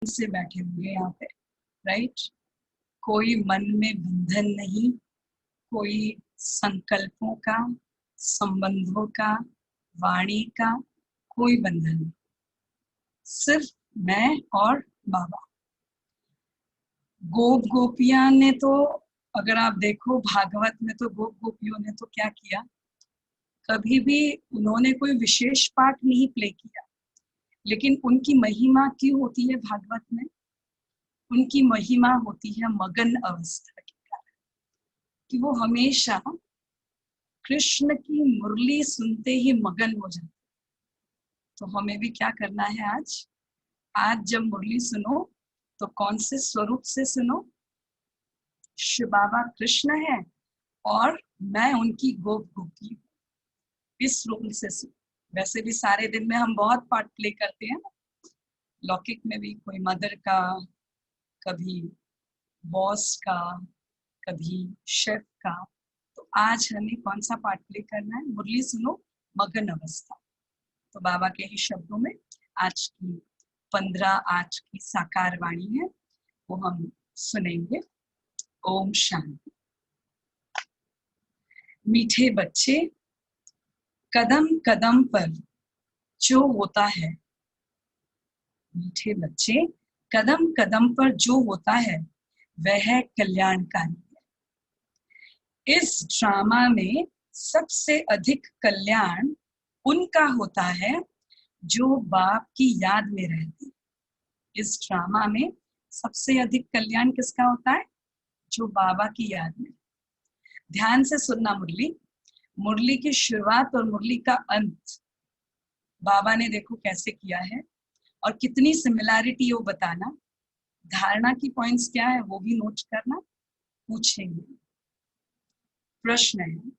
से बैठे हुए यहाँ पे, राइट। कोई मन में बंधन नहीं, कोई संकल्पों का, संबंधों का, वाणी का कोई बंधन नहीं, सिर्फ मैं और बाबा। गोप गोपियां ने तो, अगर आप देखो भागवत में, तो गोप गोपियों ने तो क्या किया, कभी भी उन्होंने कोई विशेष पार्ट नहीं प्ले किया, लेकिन उनकी महिमा क्यों होती है भागवत में? उनकी महिमा होती है मगन अवस्था के कारण, कि वो हमेशा कृष्ण की मुरली सुनते ही मगन हो जाते। तो हमें भी क्या करना है आज? आज जब मुरली सुनो तो कौन से स्वरूप से सुनो? शिव बाबा कृष्ण है और मैं उनकी गोप गोपी हूँ, इस रोल से सुनो। वैसे भी सारे दिन में हम बहुत पार्ट प्ले करते हैं ना, लौकिक में भी कोई मदर का, कभी बॉस का, कभी शेफ का। तो आज हमें कौन सा पार्ट प्ले करना है? मुरली सुनो मगन अवस्था। तो बाबा के ही शब्दों में आज की 15 आज की साकार वाणी है, वो हम सुनेंगे। ओम शांति। मीठे बच्चे, कदम कदम पर जो होता है, मीठे बच्चे, कदम कदम पर जो होता है वह कल्याणकारी है। इस ड्रामा में सबसे अधिक कल्याण उनका होता है जो बाप की याद में रहते। इस ड्रामा में सबसे अधिक कल्याण किसका होता है? जो बाबा की याद में। ध्यान से सुनना मुरली, मुरली की शुरुआत और मुरली का अंत बाबा ने देखो कैसे किया है, और कितनी सिमिलैरिटी वो बताना। धारणा की पॉइंट्स क्या है वो भी नोट करना, पूछेंगे। प्रश्न है,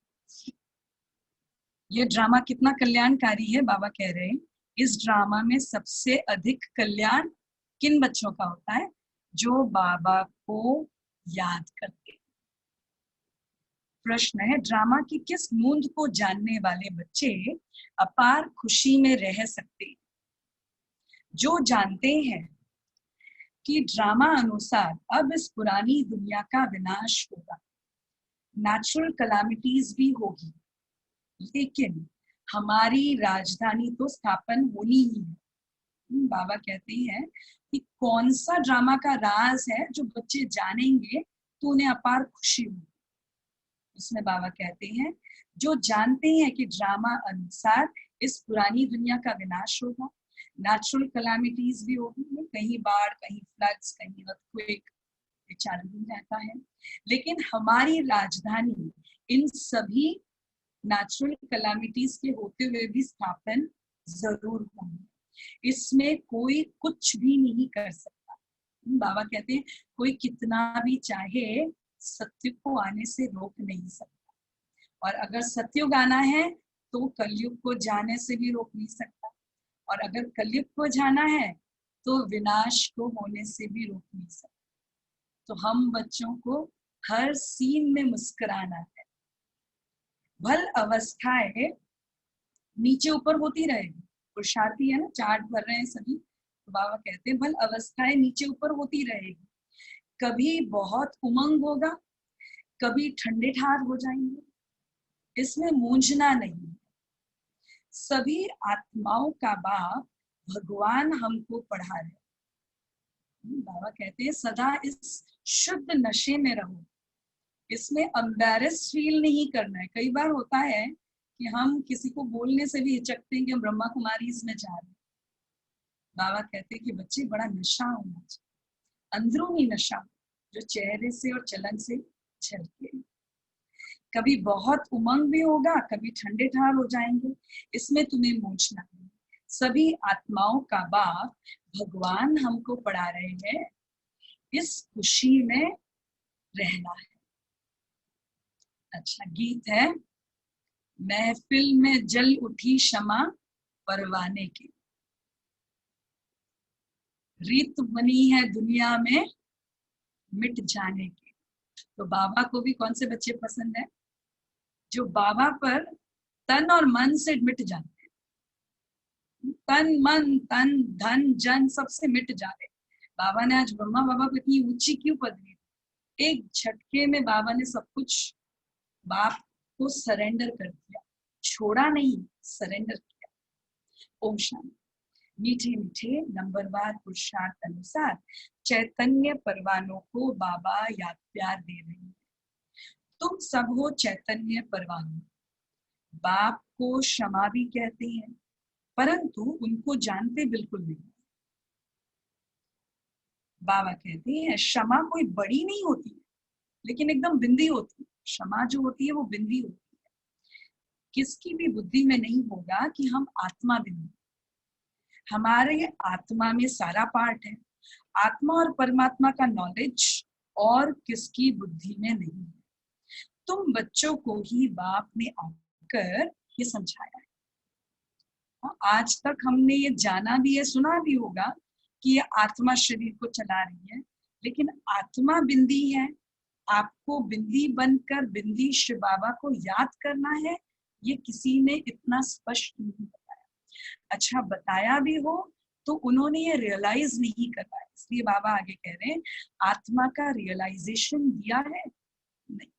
ये ड्रामा कितना कल्याणकारी है? बाबा कह रहे हैं इस ड्रामा में सबसे अधिक कल्याण किन बच्चों का होता है? जो बाबा को याद करते। प्रश्न है, ड्रामा की किस मूंद को जानने वाले बच्चे अपार खुशी में रह सकते? जो जानते हैं कि ड्रामा अनुसार अब इस पुरानी दुनिया का विनाश होगा, नेचुरल कलामिटीज भी होगी, लेकिन हमारी राजधानी तो स्थापन होनी ही है। बाबा कहते हैं कि कौन सा ड्रामा का राज है जो बच्चे जानेंगे तो उन्हें अपार खुशी होगी। उसमें बाबा कहते हैं जो जानते हैं कि ड्रामा अनुसार इस पुरानी दुनिया का विनाश होगा, नेचुरल कलामिटीज भी होगी, कहीं बाढ़, कहीं फ्लड्स, कहीं अर्थक्वेक चालू ही रहता है, लेकिन हमारी राजधानी इन सभी नेचुरल कलामिटीज के होते हुए भी स्थापन जरूर होगी। इसमें कोई कुछ भी नहीं कर सकता। बाबा कहते हैं कोई कितना भी चाहे सत्य को आने से रोक नहीं सकता, और अगर सत्युग आना है तो कलयुग को जाने से भी रोक नहीं सकता, और अगर कलयुग को जाना है तो विनाश को होने से भी रोक नहीं सकता। तो हम बच्चों को हर सीन में मुस्कुराना है। भल अवस्थाएं नीचे ऊपर होती रहेगी, पुरुषार्थी है ना, चार्ट भर रहे हैं सभी, तो बाबा कहते हैं भल अवस्थाएं नीचे ऊपर होती रहेगी। कभी बहुत उमंग होगा, कभी ठंडे ठार हो जाएंगे, इसमें मूंझना नहीं। सभी आत्माओं का बाप भगवान हमको पढ़ा रहे। बाबा कहते हैं सदा इस शुद्ध नशे में रहो, इसमें एम्बैरेस फील नहीं करना है। कई बार होता है कि हम किसी को बोलने से भी हिचकते हैं कि हम ब्रह्मा कुमारी इसमें जा रहे हैं। बाबा कहते हैं कि बच्चे बड़ा नशा होना चाहिए, अंदरूनी नशा जो चेहरे से और चलन से झलके। कभी बहुत उमंग भी होगा, कभी ठंडे ठार हो जाएंगे, इसमें तुम्हें मूंझना नहीं। सभी आत्माओं का बाप भगवान हमको पढ़ा रहे हैं, इस खुशी में रहना है। अच्छा गीत है, महफिल में जल उठी क्षमा परवाने की, रीत बनी है दुनिया में मिट जाने की। तो बाबा को भी कौन से बच्चे पसंद है? जो बाबा पर तन और मन से मिट जाते हैं, तन मन तन धन जन सबसे मिट जा रहे, बाबा ने आज ब्रह्मा बाबा को इतनी ऊंची क्यों पदवी दी? एक झटके में बाबा ने सब कुछ बाप को सरेंडर कर दिया, छोड़ा नहीं, सरेंडर किया। ओम शांति। मीठे मीठे नंबरवार पुरुषार्थ अनुसार चैतन्य परवानों को बाबा याद प्यार दे रहे हैं। तुम सब हो चैतन्य परवान। बाप को क्षमा भी कहते हैं, परंतु उनको जानते बिल्कुल नहीं। बाबा कहते हैं क्षमा कोई बड़ी नहीं होती, लेकिन एकदम बिंदी होती है। क्षमा जो होती है वो बिंदी होती है। किसकी भी बुद्धि में नहीं होगा कि हम आत्मा बिंदी, हमारे आत्मा में सारा पार्ट है। आत्मा और परमात्मा का नॉलेज और किसकी बुद्धि में नहीं है। तुम बच्चों को ही बाप ने आकर ये समझाया है। आज तक हमने ये जाना भी है, सुना भी होगा कि ये आत्मा शरीर को चला रही है, लेकिन आत्मा बिंदी है। आपको बिंदी बनकर बिंदी शिव बाबा को याद करना है, ये किसी ने इतना स्पष्ट नहीं बताया। अच्छा बताया भी हो तो उन्होंने ये रियलाइज नहीं करवाया, इसलिए बाबा आगे कह रहे हैं आत्मा का रियलाइजेशन दिया है नहीं,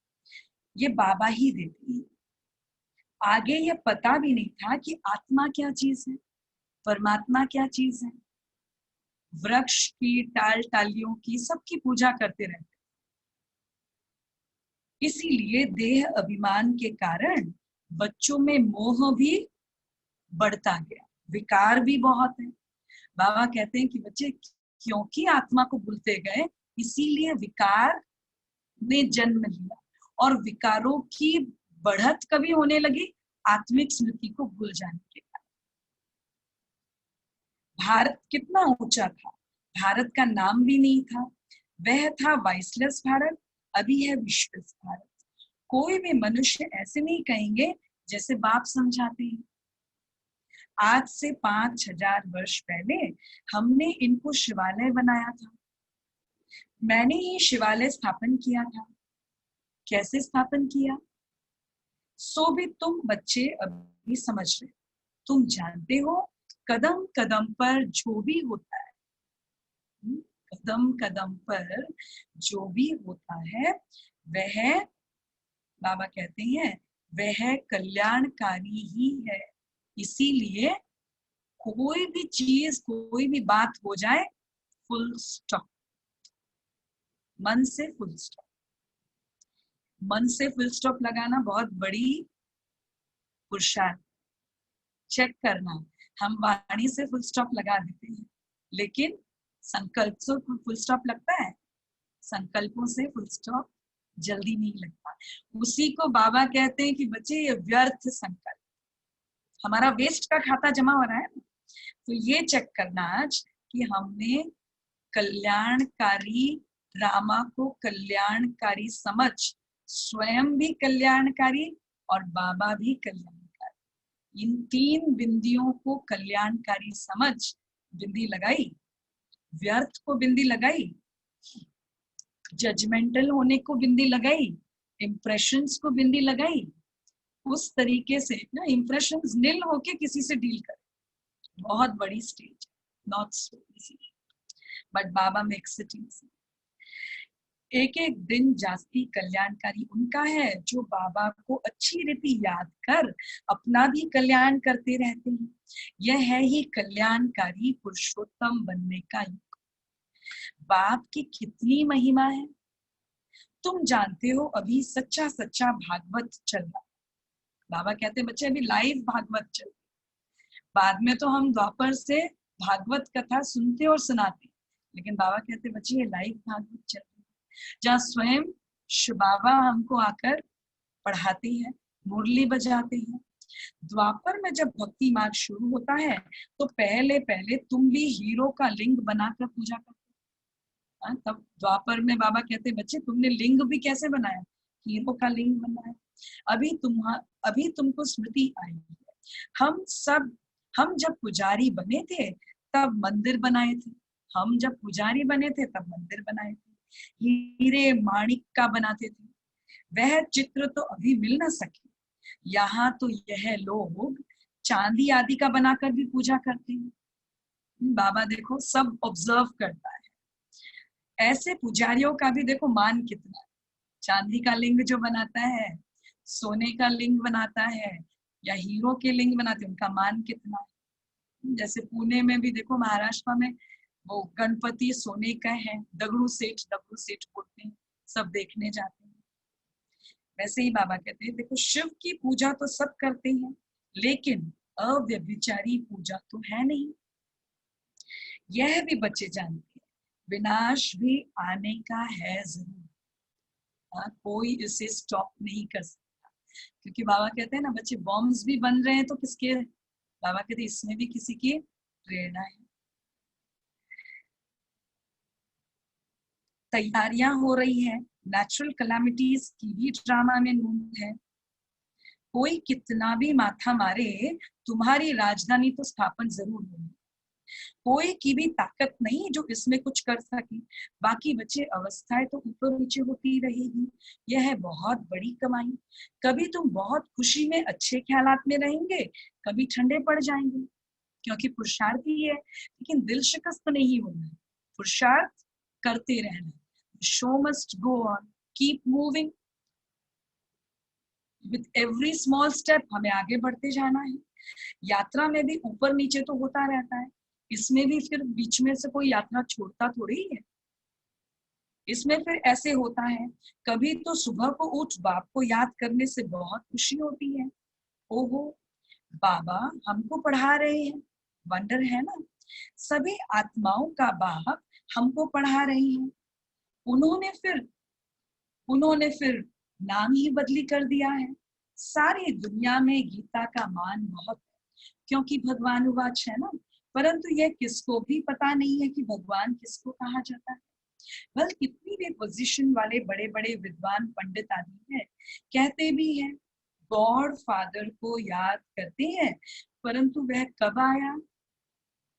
ये बाबा ही देते हैं। आगे ये पता भी नहीं था कि आत्मा क्या चीज है, परमात्मा क्या चीज है। वृक्ष की, टाल टालियों की, सबकी पूजा करते रहते, इसीलिए देह अभिमान के कारण बच्चों में मोह भी बढ़ता गया, विकार भी बहुत है। बाबा कहते हैं कि बच्चे क्योंकि आत्मा को भूलते गए, इसीलिए विकार ने जन्म लिया, और विकारों की बढ़त कभी होने लगी आत्मिक स्मृति को भूल जाने के कारण। भारत कितना ऊंचा था, भारत का नाम भी नहीं था, वह था वाइसलेस भारत, अभी है विश्वस भारत। कोई भी मनुष्य ऐसे नहीं कहेंगे जैसे बाप समझाते हैं। आज से 5000 वर्ष पहले हमने इनको शिवालय बनाया था, मैंने ही शिवालय स्थापन किया था। कैसे स्थापन किया, सो भी तुम बच्चे अभी समझ रहे, तुम जानते हो कदम कदम पर जो भी होता है, कदम कदम पर जो भी होता है वह, बाबा कहते हैं वह कल्याणकारी ही है। इसीलिए कोई भी चीज, कोई भी बात हो जाए, फुल स्टॉप, मन से फुल स्टॉप। मन से फुल स्टॉप लगाना बहुत बड़ी पुरुषार्थ। चेक करना, हम वाणी से फुल स्टॉप लगा देते हैं, लेकिन संकल्प से फुल स्टॉप लगता है? संकल्पों से फुल स्टॉप जल्दी नहीं लगता। उसी को बाबा कहते हैं कि बच्चे ये व्यर्थ संकल्प, हमारा वेस्ट का खाता जमा हो रहा है। तो ये चेक करना आज कि हमने कल्याणकारी ड्रामा को कल्याणकारी समझ, स्वयं भी कल्याणकारी और बाबा भी कल्याणकारी, इन तीन बिंदियों को कल्याणकारी समझ बिंदी लगाई, व्यर्थ को बिंदी लगाई, जजमेंटल होने को बिंदी लगाई, इंप्रेशंस को बिंदी लगाई। उस तरीके से ना इंप्रेशंस नील होके किसी से डील करे, बहुत बड़ी stage, not so easy, but Baba makes it easy. एक एक दिन जास्ती कल्याणकारी उनका है जो बाबा को अच्छी रीति याद कर अपना भी कल्याण करते रहते हैं। यह है ही कल्याणकारी पुरुषोत्तम बनने का युग। बाप की कितनी महिमा है, तुम जानते हो अभी सच्चा सच्चा भागवत चल रहा। बाबा कहते बच्चे अभी लाइव भागवत चल, बाद में तो हम द्वापर से भागवत कथा सुनते और सुनाते, लेकिन बाबा कहते बच्चे ये लाइव भागवत चल रही है, जहाँ स्वयं शिव बाबा हमको आकर पढ़ाते हैं, मुरली बजाते हैं। द्वापर में जब भक्ति मार्ग शुरू होता है तो पहले पहले तुम भी हीरो का लिंग बनाकर पूजा करते, तब द्वापर में बाबा कहते बच्चे तुमने लिंग भी कैसे बनाया, हीरो का लिंग बनाया। अभी तुमको स्मृति आई है, हम जब पुजारी बने थे तब मंदिर बनाए थे, हम जब पुजारी बने थे तब मंदिर बनाए थे, हीरे माणिक का बनाते थे। वह चित्र तो अभी मिल ना सके, यहाँ तो यह लोग चांदी आदि का बनाकर भी पूजा करते हैं। बाबा देखो सब ऑब्जर्व करता है, ऐसे पुजारियों का भी देखो मान कितना है। चांदी का लिंग जो बनाता है, सोने का लिंग बनाता है, या हीरो के लिंग बनाते हैं, उनका मान कितना है। जैसे पुणे में भी देखो, महाराष्ट्र में वो गणपति सोने का है, दगड़ू सेठ बोलते हैं, सब देखने जाते हैं। वैसे ही बाबा कहते हैं देखो, शिव की पूजा तो सब करते हैं, लेकिन अव्यभिचारी पूजा तो है नहीं। यह भी बच्चे जानते हैं, विनाश भी आने का है जरूर। कोई इसे स्टॉप नहीं कर सकता, क्योंकि बाबा कहते हैं ना, बच्चे बॉम्ब्स भी बन रहे हैं तो किसके, बाबा कहते हैं इसमें भी किसी की प्रेरणा है। तैयारियां हो रही हैं, नेचुरल कैलामिटीज की भी ड्रामा में नूंद है। कोई कितना भी माथा मारे, तुम्हारी राजधानी तो स्थापन जरूर होगी। कोई की भी ताकत नहीं जो इसमें कुछ कर सके। बाकी बच्चे, अवस्थाएं तो ऊपर नीचे होती रहेगी, यह है बहुत बड़ी कमाई। कभी तुम बहुत खुशी में अच्छे ख्यालात में रहेंगे, कभी ठंडे पड़ जाएंगे, क्योंकि पुरुषार्थ ही है। लेकिन दिल शिकस्त नहीं होना है, पुरुषार्थ करते रहना है। Show must go on, keep moving with every small step. हमें आगे बढ़ते जाना है। यात्रा में भी ऊपर नीचे तो होता रहता है, इसमें भी फिर बीच में से कोई यात्रा छोड़ता थोड़ी है। इसमें फिर ऐसे होता है, कभी तो सुबह को उठ बाप को याद करने से बहुत खुशी होती है। ओहो, बाबा हमको पढ़ा रहे हैं, वंडर है ना। सभी आत्माओं का बाप हमको पढ़ा रहे हैं। उन्होंने फिर नाम ही बदली कर दिया है। सारी दुनिया में गीता का मान बहुत है, क्योंकि भगवान उवाच है ना। परंतु यह किसको भी पता नहीं है कि भगवान किसको कहा जाता है। बल कितनी भी पोजीशन वाले बड़े बड़े विद्वान पंडित आदि हैं, कहते भी हैं गॉड फादर को याद करते हैं, परंतु वह कब आया,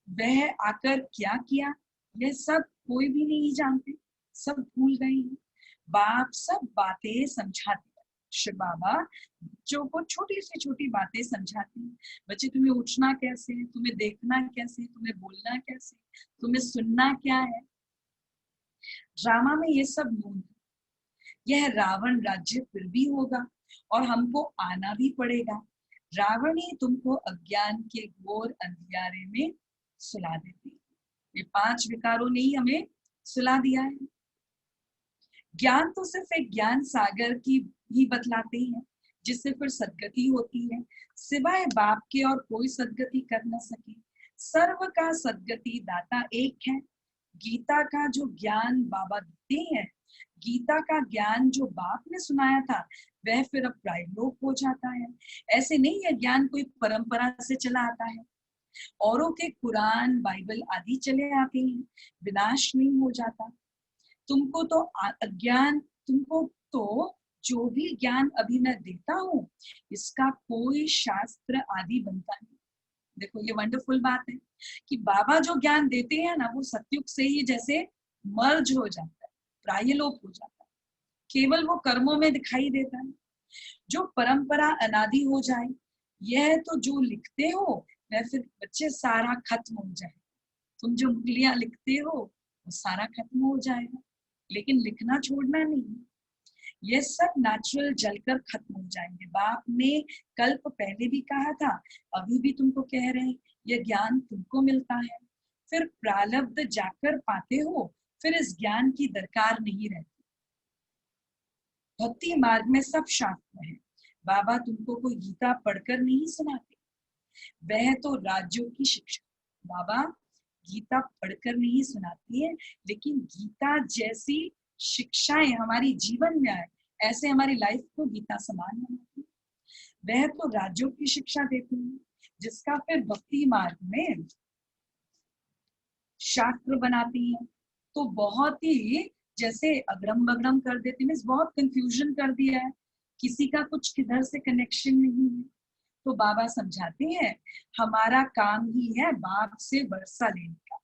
वह आकर क्या किया, यह सब कोई भी नहीं जानते, सब भूल गए हैं। बाप सब बातें समझाते हैं। शिव बाबा बच्चों को छोटी से छोटी बातें समझाते हैं। बच्चे, तुम्हें उठना कैसे है, तुम्हें देखना कैसे, तुम्हें बोलना कैसे, तुम्हें सुनना क्या है। ड्रामा में ये सब नून है। यह रावण राज्य फिर भी होगा, और हमको आना भी पड़ेगा। रावण ही तुमको अज्ञान के घोर अंधियारे में सुला देती है। ये 5 विकारों ने ही हमें सुला दिया है। ज्ञान तो सिर्फ एक ज्ञान सागर की ही बतलाते हैं, जिससे फिर सदगति होती है। सिवाय बाप के और कोई सदगति कर न सके। सर्व का सदगति दाता एक है। गीता का जो ज्ञान बाबा देते हैं, गीता का ज्ञान जो बाप ने सुनाया था, वह फिर अब प्रायलोक हो जाता है। ऐसे नहीं है ज्ञान कोई परंपरा से चला आता है। औरों के कुरान बाइबल आदि चले आते हैं, विनाश नहीं हो जाता। तुमको तो अज्ञान, तुमको तो जो भी ज्ञान अभी मैं देता हूँ, इसका कोई शास्त्र आदि बनता नहीं। देखो ये वंडरफुल बात है कि बाबा जो ज्ञान देते हैं ना, वो सतयुग से ही जैसे मर्ज हो जाता है, प्रायलोप हो जाता है। केवल वो कर्मों में दिखाई देता है। जो परंपरा अनादि हो जाए, यह तो जो लिखते हो वह फिर बच्चे सारा खत्म हो जाए। तुम जो उंगलियां लिखते हो वो सारा खत्म हो जाएगा, लेकिन लिखना छोड़ना नहीं। ये सब नेचुरल जलकर खत्म हो जाएंगे। बाप ने कल्प पहले भी कहा था, अभी भी तुमको कह रहे हैं, यह ज्ञान तुमको मिलता है, फिर प्रारब्ध जाकर पाते हो, फिर इस ज्ञान की दरकार नहीं रहती। भक्ति मार्ग में सब शास्त्र है। बाबा तुमको कोई गीता पढ़कर नहीं सुनाते, वह तो राज्यों की शिक्षा। बाबा गीता पढ़कर नहीं सुनाती है, लेकिन गीता जैसी शिक्षाएं हमारी जीवन में आए, ऐसे हमारी लाइफ को गीता समान बनाती है। वह तो राज्यों की शिक्षा देती है, जिसका फिर भक्ति मार्ग में शास्त्र बनाती है। तो बहुत ही जैसे अगड़म बगड़म कर देती है, बहुत कंफ्यूजन कर दिया है, किसी का कुछ किधर से कनेक्शन नहीं है। तो बाबा समझाते हैं, हमारा काम ही है बाप से वर्षा लेने का।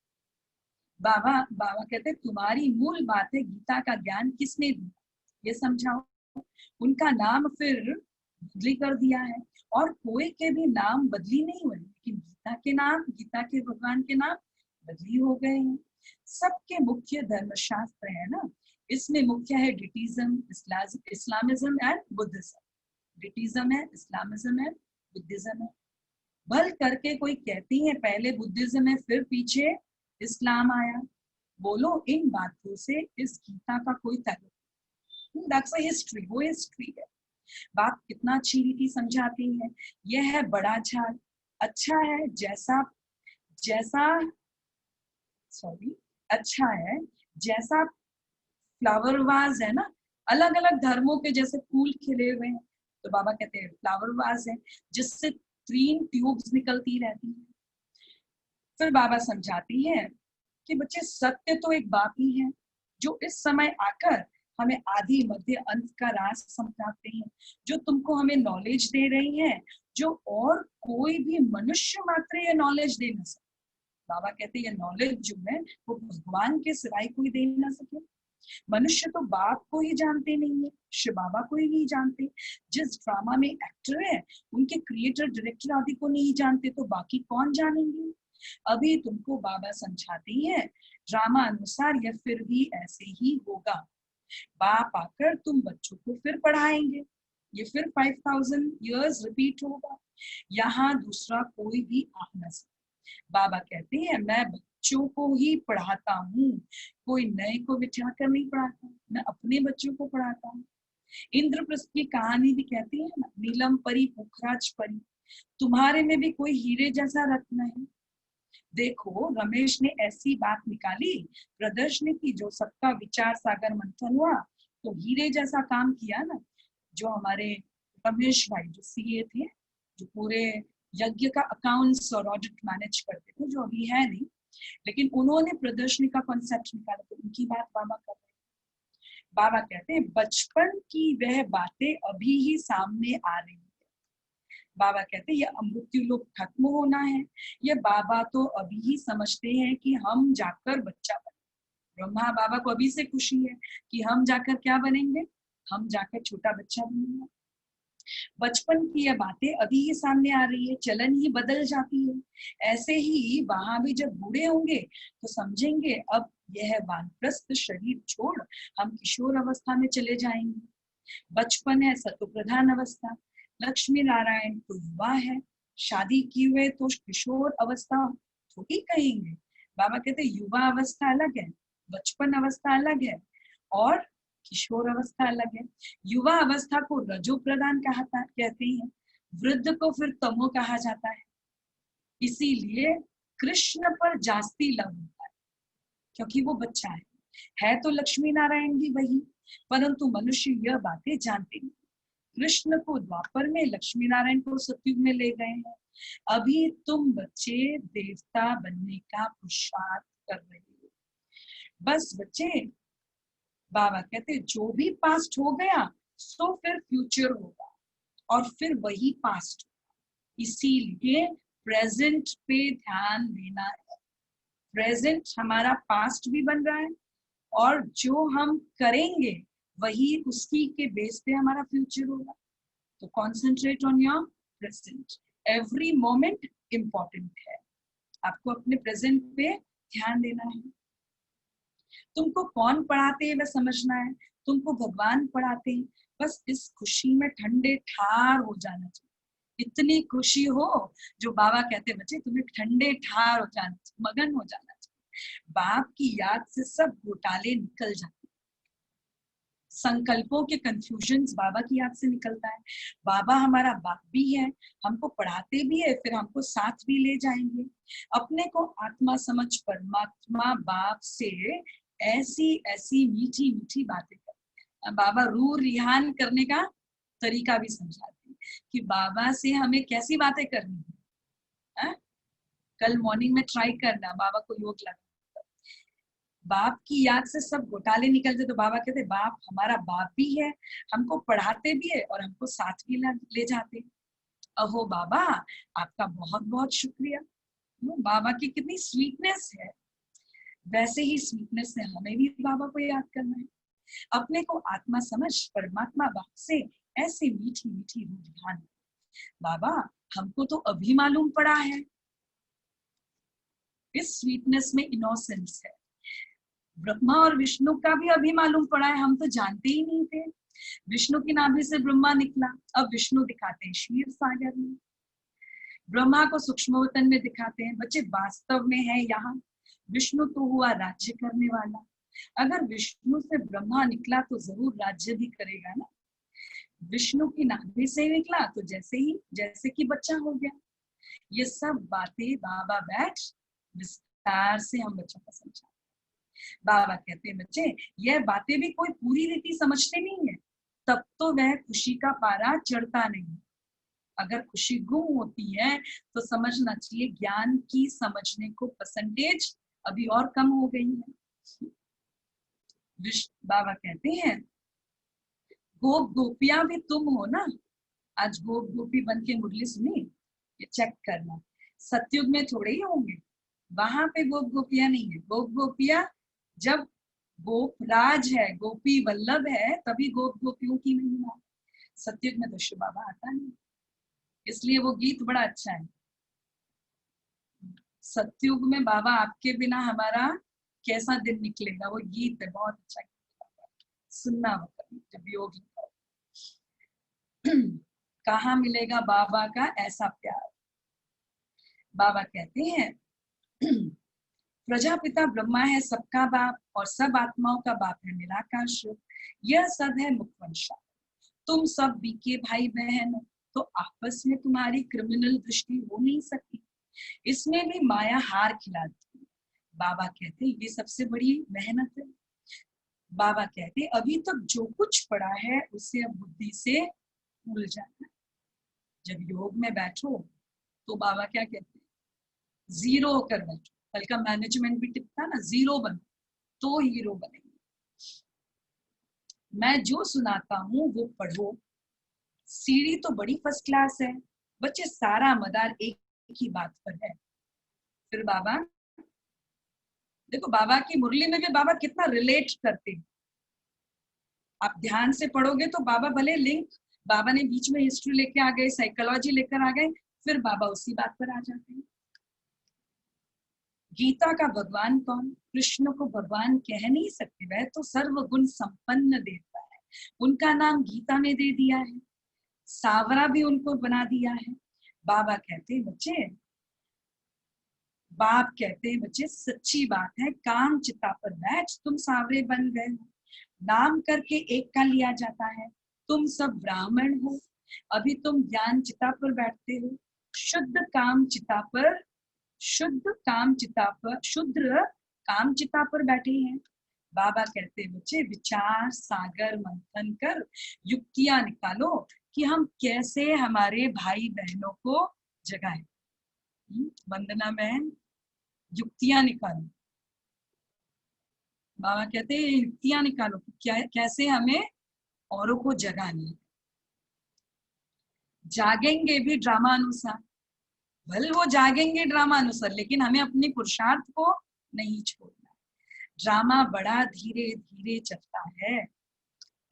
बाबा बाबा कहते हैं, तुम्हारी मूल बात है गीता का ज्ञान किसने दिया, ये समझाओ। उनका नाम फिर बदली कर दिया है, और कोई के भी नाम बदली नहीं हुए, लेकिन गीता के नाम, गीता के भगवान के नाम बदली हो गए हैं। सबके मुख्य धर्मशास्त्र है ना, इसमें मुख्य है डिटिज्म, इस्लामिज्म एंड बुद्धिज्म। डिटिज्म है, इस्लामिज्म है, बुद्धिज्म है। भल करके कोई कहती है पहले बुद्धिज्म है फिर पीछे इस्लाम आया। बोलो इन बातों से इस गीता का कोई ताल्लुक? दैट्स अ हिस्ट्री, वो हिस्ट्री है। बात कितना अच्छी रीति समझाती है। यह है बड़ा झाड़, अच्छा है जैसा जैसा सॉरी अच्छा है जैसा फ्लावर वाज है ना, अलग अलग धर्मों के जैसे फूल खिले हुए हैं, तो बाबा कहते हैं फ्लावर वाज है जिससे 3 ट्यूब्स निकलती रहती है। फिर बाबा समझाती है कि बच्चे सत्य तो एक बाप ही है जो इस समय आकर हमें आदि मध्य अंत का राज समझाते हैं, जो तुमको हमें नॉलेज दे रही है, जो और कोई भी मनुष्य मात्र ये नॉलेज दे ना सके। बाबा कहते हैं ये नॉलेज जो है वो भगवान के सिवाय कोई दे ना सके। मनुष्य तो बाप को ही जानते नहीं है, शिव बाबा को ही नहीं जानते। जिस ड्रामा में एक्टर है उनके क्रिएटर डायरेक्टर आदि को नहीं जानते, तो बाकी कौन जानेंगे? अभी तुमको बाबा समझाती है ड्रामा अनुसार यह फिर भी ऐसे ही होगा। बाप आकर तुम बच्चों को फिर पढ़ाएंगे, ये फिर 5000 ईयर्स रिपीट होगा, यहाँ दूसरा कोई भी आ न सके। बाबा कहते हैं मैं बच्चों को ही पढ़ाता हूँ, कोई नए को बिठा कर नहीं पढ़ाता, मैं अपने बच्चों को पढ़ाता हूँ। इंद्रप्रस्थ की कहानी भी कहती है ना, नीलम परी पुखराज परी, तुम्हारे में भी कोई हीरे जैसा रत्न है। देखो रमेश ने ऐसी बात निकाली, प्रदर्श ने की, जो सबका विचार सागर मंथन हुआ तो हीरे जैसा काम किया ना। जो हमारे रमेश भाई जो सीए थे, जो पूरे यज्ञ का अकाउंट्स और ऑडिट मैनेज करते थे, जो अभी है नहीं, लेकिन उन्होंने प्रदर्शनी का कॉन्सेप्ट निकाला, तो उनकी बात बाबा कर रहे हैं। बाबा कहते हैं बचपन की वह बातें अभी ही सामने आ रही है। बाबा कहते हैं ये अमृत्यु लोग खत्म होना है, ये बाबा तो अभी ही समझते हैं कि हम जाकर बच्चा बने। ब्रह्मा बाबा को अभी से खुशी है कि हम जाकर क्या बनेंगे, हम जाकर छोटा बच्चा बनेंगे। बचपन की ये बातें अभी ही सामने आ रही है, चलन ही बदल जाती है। ऐसे ही वहां भी जब बूढ़े होंगे तो समझेंगे अब यह वानप्रस्थ शरीर छोड़ हम किशोर अवस्था में चले जाएंगे। बचपन है सत्व प्रधान अवस्था, लक्ष्मी नारायण तो युवा है, शादी की हुए तो किशोर अवस्था थोड़ी कहेंगे। बाबा कहते युवा अवस्था अलग है, बचपन अवस्था अलग है और किशोर अवस्था अलग है। युवा अवस्था को रजो प्रधान कहते हैं, वृद्ध को फिर तमो कहा जाता है। इसीलिए कृष्ण पर जास्ती लव होता है क्योंकि वो बच्चा है तो लक्ष्मी नारायण भी वही, परंतु मनुष्य यह बातें जानते नहीं। कृष्ण को द्वापर में, लक्ष्मी नारायण को सतयुग में ले गए हैं। अभी तुम बच्चे देवता बनने का पुरुषार्थ कर रहे हो। बस बच्चे, बाबा कहते जो भी पास्ट हो गया सो फिर फ्यूचर होगा और फिर वही पास्ट होगा। इसीलिए प्रेजेंट पे ध्यान देना है। प्रेजेंट हमारा पास्ट भी बन रहा है और जो हम करेंगे वही उसकी के बेस पे हमारा फ्यूचर होगा। तो concentrate on your present, every moment important है, आपको अपने प्रेजेंट पे ध्यान देना है। तुमको कौन पढ़ाते हैं वह समझना है, तुमको भगवान पढ़ाते हैं, बस इस खुशी में ठंडे ठार हो जाना चाहिए। इतनी खुशी हो जो बाबा कहते बच्चे तुम्हें ठंडे ठार हो जाना चाहिए, मगन हो जाना चाहिए। बाप की याद से सब घोटाले निकल जाते, संकल्पों के कंफ्यूजन्स बाबा की याद से निकलता है। बाबा हमारा बाप भी है, हमको पढ़ाते भी है, फिर हमको साथ भी ले जाएंगे। अपने को आत्मा समझ परमात्मा बाप से ऐसी ऐसी मीठी मीठी बातें करते। बाबा रूह रिहान करने का तरीका भी समझाते हैं कि बाबा से हमें कैसी बातें करनी है। कल मॉर्निंग में ट्राई करना, बाबा को योग लगा, बाप की याद से सब घोटाले निकलते। तो बाबा कहते बाप हमारा बाप भी है, हमको पढ़ाते भी है और हमको साथ भी ले जाते। अहो बाबा आपका बहुत बहुत शुक्रिया। बाबा की कितनी स्वीटनेस है, वैसे ही स्वीटनेस से हमें भी बाबा को याद करना है। अपने को आत्मा समझ परमात्मा बाप से ऐसी मीठी मीठी रूहान। बाबा हमको तो अभी मालूम पड़ा है, इस स्वीटनेस में इनोसेंस है। ब्रह्मा और विष्णु का भी अभी मालूम पड़ा है, हम तो जानते ही नहीं थे। विष्णु की नाभि से ब्रह्मा निकला, अब विष्णु दिखाते हैं क्षीर सागर में, ब्रह्मा को सूक्ष्मवतन में दिखाते हैं। बच्चे वास्तव में है यहाँ, विष्णु तो हुआ राज्य करने वाला, अगर विष्णु से ब्रह्मा निकला तो जरूर राज्य भी करेगा ना। विष्णु की नाभि से निकला तो जैसे कि बच्चा हो गया। ये सब बातें बाबा बैठ विस्तार से हम बच्चों को समझा। बाबा कहते हैं बच्चे यह बातें भी कोई पूरी रीति समझते नहीं है, तब तो वह खुशी का पारा चढ़ता नहीं। अगर खुशी गुम होती है तो समझना चाहिए ज्ञान की समझने को परसेंटेज अभी और कम हो गई है। बाबा कहते हैं गोप गोपियां भी तुम हो ना। आज गोप गोपी बन के मुरली सुनी, ये चेक करना। सतयुग में थोड़े ही होंगे, वहां पे गोप गोपियां नहीं है। गोप गोपियां जब गोप राज है, गोपी वल्लभ है, तभी गोप गोपियों की महिमा। सतयुग में तो शिव बाबा आता नहीं, इसलिए वो गीत बड़ा अच्छा है। सतयुग में बाबा आपके बिना हमारा कैसा दिन निकलेगा, वो गीत है, बहुत अच्छा गीत, सुनना होगा जब योग लिखा। कहाँ मिलेगा बाबा का ऐसा प्यार। बाबा कहते हैं प्रजापिता ब्रह्मा है सबका बाप और सब आत्माओं का बाप है निराकार शिव। यह सब है मुखवंशा। तुम सब बीके भाई बहन हो, तो आपस में तुम्हारी क्रिमिनल दृष्टि हो नहीं सकती। इसमें भी माया हार खिलाती है। बाबा कहते हैं ये सबसे बड़ी मेहनत है। बाबा कहते हैं अभी तक जो कुछ पढ़ा है उसे अब बुद्धि से भूल जाना। जब योग में बैठो तो बाबा क्या कहते हैं, जीरो होकर बैठो। कल का मैनेजमेंट भी टिप्स था ना, जीरो बनो तो हीरो बनेंगे। मैं जो सुनाता हूँ वो पढ़ो। सीढ़ी तो बड़ी फर्स्ट क्लास है बच्चे, सारा मदार एक ही बात पर है। फिर बाबा देखो, बाबा की मुरली में भी बाबा कितना रिलेट करते हैं। आप ध्यान से पढ़ोगे तो बाबा भले लिंक, बाबा ने बीच में हिस्ट्री लेके आ गए, साइकोलॉजी लेकर आ गए, फिर बाबा उसी बात पर आ जाते हैं। गीता का भगवान कौन? कृष्ण को भगवान कह नहीं सकते, वह तो सर्वगुण संपन्न देवता है। उनका नाम गीता में दे दिया है, सावरा भी उनको बना दिया है। बाबा कहते हैं बच्चे, बाप कहते हैं बच्चे सच्ची बात है, काम चिता पर बैठ तुम सावरे बन गए हो। नाम करके एक का लिया जाता है। तुम सब ब्राह्मण हो, अभी तुम ज्ञान चिता पर बैठते हो। शुद्ध काम चिता पर, शुद्ध काम चिता पर, शुद्र काम चिता पर बैठे हैं। बाबा कहते हैं बच्चे विचार सागर मंथन कर युक्तियां निकालो कि हम कैसे हमारे भाई बहनों को जगाएं। वंदना बहन युक्तियां निकालो। बाबा कहते हैं युक्तियां निकालो क्या, कैसे हमें औरों को जगाना। जागेंगे भी ड्रामा अनुसार, भले वो जागेंगे ड्रामा अनुसार, लेकिन हमें अपनी पुरुषार्थ को नहीं छोड़ना। ड्रामा बड़ा धीरे धीरे चलता है,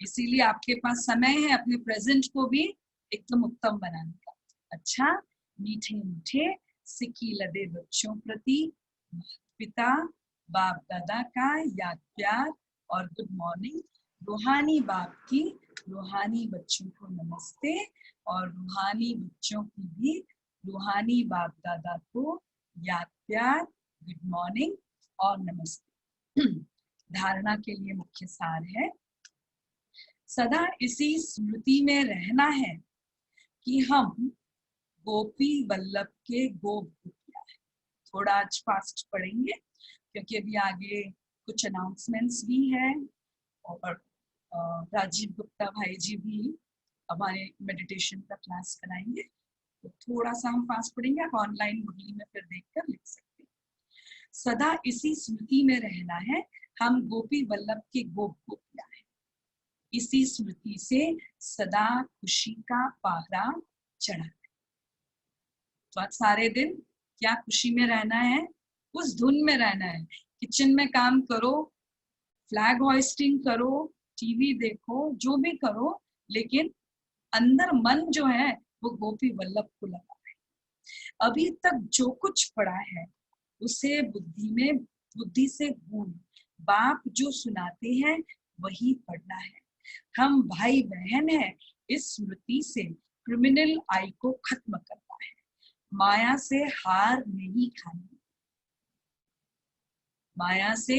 इसीलिए आपके पास समय है अपने प्रेजेंट को भी एकदम उत्तम बनाने का। अच्छा, मीठे मीठे सिक्की लदे बच्चों प्रति पिता बाप दादा का याद प्यार और गुड मॉर्निंग। रूहानी बाप की रूहानी बच्चों को नमस्ते, और रूहानी बच्चों की भी रूहानी बाप दादा को याद प्यार, गुड मॉर्निंग और नमस्ते। धारणा के लिए मुख्य सार है, सदा इसी स्मृति में रहना है कि हम गोपी वल्लभ के गोप गोपियां हैं। थोड़ा आज फास्ट पढ़ेंगे क्योंकि अभी आगे कुछ अनाउंसमेंट्स भी है, और राजीव गुप्ता भाई जी भी हमारे मेडिटेशन का क्लास कराएंगे, तो थोड़ा सा हम फास्ट पढ़ेंगे। आप ऑनलाइन मुरली में फिर देखकर लिख सकते हैं। सदा इसी स्मृति में रहना है, हम गोपी वल्लभ के गोप गोपियां हैं। इसी स्मृति से सदा खुशी का पहरा चढ़ा। तो आज सारे दिन क्या खुशी में रहना है, उस धुन में रहना है। किचन में काम करो, फ्लैग होइस्टिंग करो, टीवी देखो, जो भी करो, लेकिन अंदर मन जो है वो गोपी वल्लभ को लगा है। अभी तक जो कुछ पढ़ा है उसे बुद्धि से भूल, बाप जो सुनाते हैं वही पढ़ना है। हम भाई बहन हैं, इस स्मृति से क्रिमिनल आई को खत्म करना है। माया से हार नहीं खानी, माया से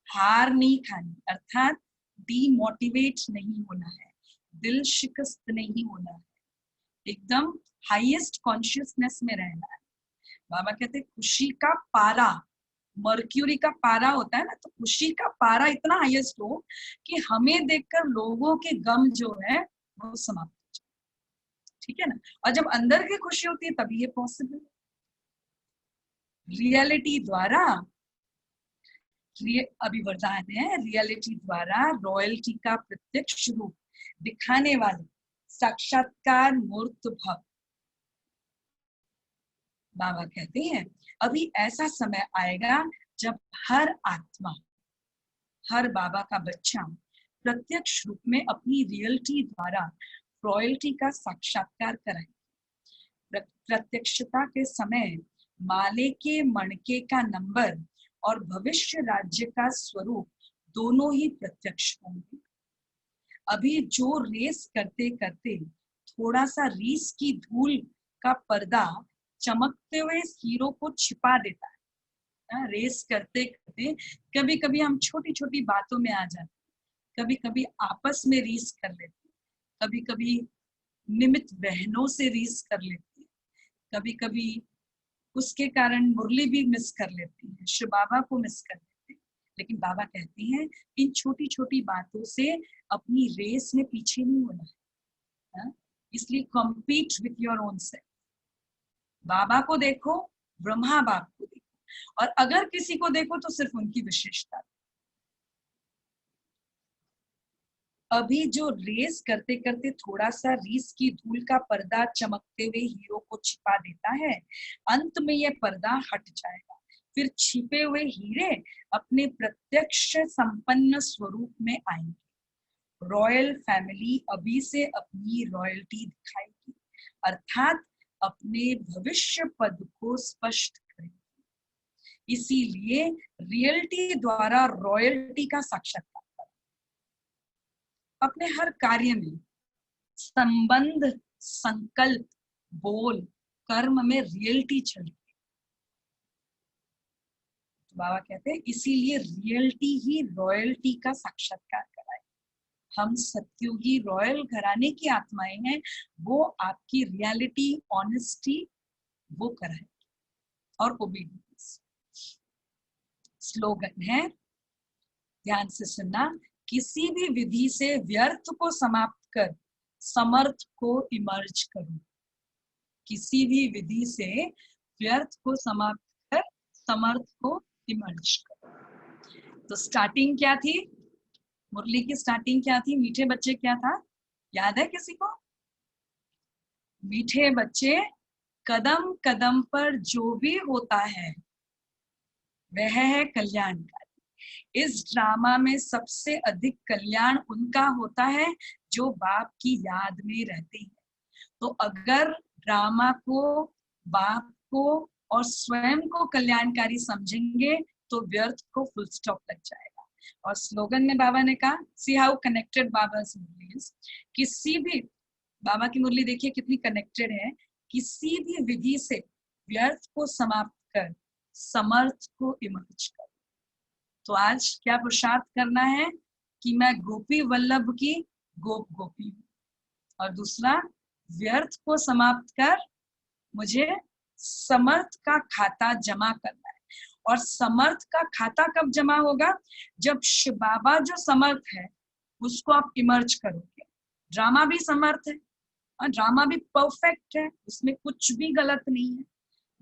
हार नहीं खानी, अर्थात डीमोटिवेट नहीं होना है, दिल शिकस्त नहीं होना है, एकदम हाईएस्ट कॉन्शियसनेस में रहना है। बाबा कहते हैं खुशी का पारा, मर्क्यूरी का पारा होता है ना, तो खुशी का पारा इतना हाईएस्ट हो कि हमें देखकर लोगों के गम जो है वो समाप्त हो जाए, ठीक है ना। और जब अंदर की खुशी होती है तभी ये पॉसिबल है। रियलिटी द्वारा, अभी वरदान है, रियलिटी द्वारा रॉयल्टी का प्रत्यक्ष रूप दिखाने वाले साक्षात्कार मूर्त भव। बाबा कहते हैं अभी ऐसा समय आएगा जब हर आत्मा, हर बाबा का बच्चा प्रत्यक्ष रूप में अपनी रियलिटी द्वारा रॉयल्टी का साक्षात्कार कराए। प्रत्यक्षता के समय माले के मणके का नंबर और भविष्य राज्य का स्वरूप दोनों ही प्रत्यक्ष होंगे। अभी जो रेस करते करते थोड़ा सा रीस की धूल का पर्दा चमकते हुए हीरो को छिपा देता है। रेस करते करते कभी कभी हम छोटी छोटी बातों में आ जाते, कभी कभी आपस में रीस कर लेते, कभी कभी निमित्त बहनों से रीस कर लेती, कभी कभी उसके कारण मुरली भी मिस कर लेती है, श्री बाबा को मिस कर लेते हैं। लेकिन बाबा कहते हैं इन छोटी छोटी बातों से अपनी रेस में पीछे नहीं होना है। इसलिए compete with your own self. बाबा को देखो, ब्रह्मा बाप को देखो, और अगर किसी को देखो तो सिर्फ उनकी विशेषता। अभी जो रेस करते करते थोड़ा सा रीस की धूल का पर्दा चमकते हुए हीरो को छिपा देता है, अंत में यह पर्दा हट जाएगा, फिर छिपे हुए हीरे अपने प्रत्यक्ष संपन्न स्वरूप में आएंगे। रॉयल फैमिली अभी से अपनी रॉयल्टी दिखाएगी, अर्थात अपने भविष्य पद को स्पष्ट करेगी। इसीलिए रियलिटी द्वारा रॉयल्टी का साक्षात्कार अपने हर कार्य में, संबंध, संकल्प, बोल, कर्म में रियलिटी चले। तो बाबा कहते हैं इसीलिए रियलिटी ही रॉयल्टी का साक्षात्कार कराए। हम सत्युगी रॉयल घराने की आत्माएं हैं, वो आपकी रियलिटी, ऑनेस्टी वो कराए, और ओबीडियंस। स्लोगन है, ध्यान से सुनना, किसी भी विधि से व्यर्थ को समाप्त कर समर्थ को इमर्ज करो। किसी भी विधि से व्यर्थ को समाप्त कर समर्थ को इमर्ज करो। तो स्टार्टिंग क्या थी, मुरली की स्टार्टिंग क्या थी, मीठे बच्चे क्या था, याद है किसी को? मीठे बच्चे कदम कदम पर जो भी होता है वह है कल्याणकारी। इस ड्रामा में सबसे अधिक कल्याण उनका होता है जो बाप की याद में रहते हैं। तो अगर ड्रामा को, बाप को और स्वयं को कल्याणकारी समझेंगे तो व्यर्थ को फुल स्टॉप लग जाएगा। और स्लोगन में बाबा ने कहा, सी हाउ कनेक्टेड बाबा's मुरली इज। किसी भी, बाबा की मुरली देखिए कितनी कनेक्टेड है। किसी भी विधि से व्यर्थ को समाप्त कर समर्थ को इमर्ज कर। तो आज क्या पुरुषार्थ करना है कि मैं गोपी वल्लभ की गोप गोपी हूँ, और दूसरा व्यर्थ को समाप्त कर मुझे समर्थ का खाता जमा करना है। और समर्थ का खाता कब जमा होगा, जब शिव बाबा जो समर्थ है उसको आप इमर्ज करोगे। ड्रामा भी समर्थ है और ड्रामा भी परफेक्ट है, उसमें कुछ भी गलत नहीं है।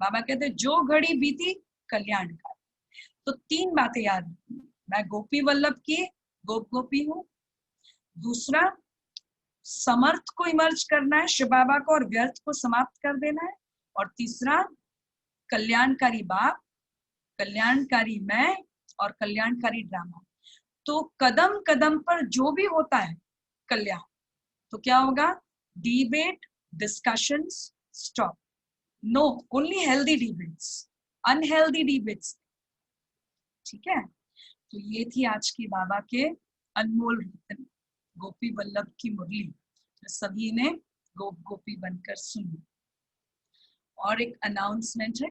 बाबा कहते जो घड़ी बीती कल्याणकारी। तो तीन बातें याद रखनी, मैं गोपी वल्लभ की गोप गोपी हूँ, दूसरा समर्थ को इमर्ज करना है शिव बाबा को और व्यर्थ को समाप्त कर देना है, और तीसरा कल्याणकारी बाप, कल्याणकारी मैं और कल्याणकारी ड्रामा। तो कदम कदम पर जो भी होता है कल्याण, तो क्या होगा, debate, discussions stop, no only healthy debates, unhealthy debates, ठीक है। तो ये थी आज की बाबा के अनमोल रत्न, गोपी वल्लभ की मुरली, तो सभी ने गोप गोपी बनकर सुनी। और एक अनाउंसमेंट है,